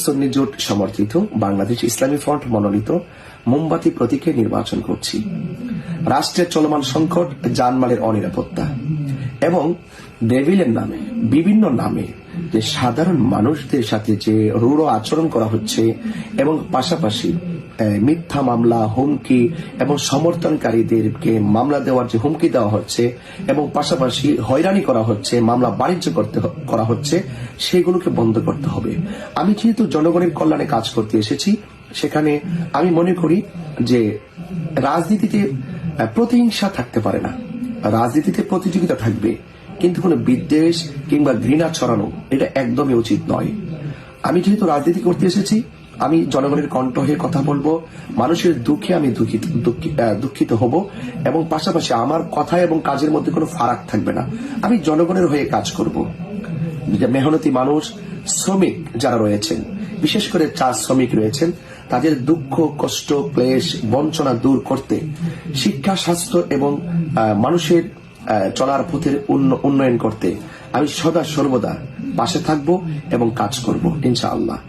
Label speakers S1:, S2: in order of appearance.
S1: সুন্নি জোট সমর্থিত বাংলাদেশ ইসলামী ফ্রন্ট মনোনীত মোমবাতি প্রতীকে নির্বাচন করছি। রাষ্ট্রের চলমান সংকট, জানমালের অনিরাপত্তা এবং ডেভিলের নামে বিভিন্ন নামে যে সাধারণ মানুষদের সাথে যে রূঢ় আচরণ করা হচ্ছে এবং পাশাপাশি মিথ্যা মামলা, হুমকি এবং সমর্থনকারীদেরকে মামলা দেওয়ার যে হুমকি দেওয়া হচ্ছে এবং পাশাপাশি হয়রানি করা হচ্ছে, মামলা বাণিজ্য করা হচ্ছে, সেগুলোকে বন্ধ করতে হবে। আমি যেহেতু জনগণের কল্যাণে কাজ করতে এসেছি, সেখানে আমি মনে করি যে রাজনীতিতে প্রতিহিংসা থাকতে পারে না, রাজনীতিতে প্রতিযোগিতা থাকবে, কিন্তু কোনো বিদ্বেষ কিংবা ঘৃণা ছড়ানো এটা একদমই উচিত নয়। আমি যেহেতু রাজনীতি করতে এসেছি, আমি জনগণের কণ্ঠ হয়ে কথা বলবো, মানুষের দুঃখে আমি দুঃখিত হব এবং পাশাপাশি আমার কথা এবং কাজের মধ্যে কোনো ফারাক থাকবে না। আমি জনগণের হয়ে কাজ করব। মেহনতি মানুষ, শ্রমিক যারা রয়েছেন, বিশেষ করে চা শ্রমিক রয়েছেন, তাদের দুঃখ, কষ্ট, ক্লেশ, বঞ্চনা দূর করতে শিক্ষা, স্বাস্থ্য এবং মানুষের চলার পথের উন্নয়ন করতে আমি সদা সর্বদা পাশে থাকব এবং কাজ করব ইনশাআল্লাহ।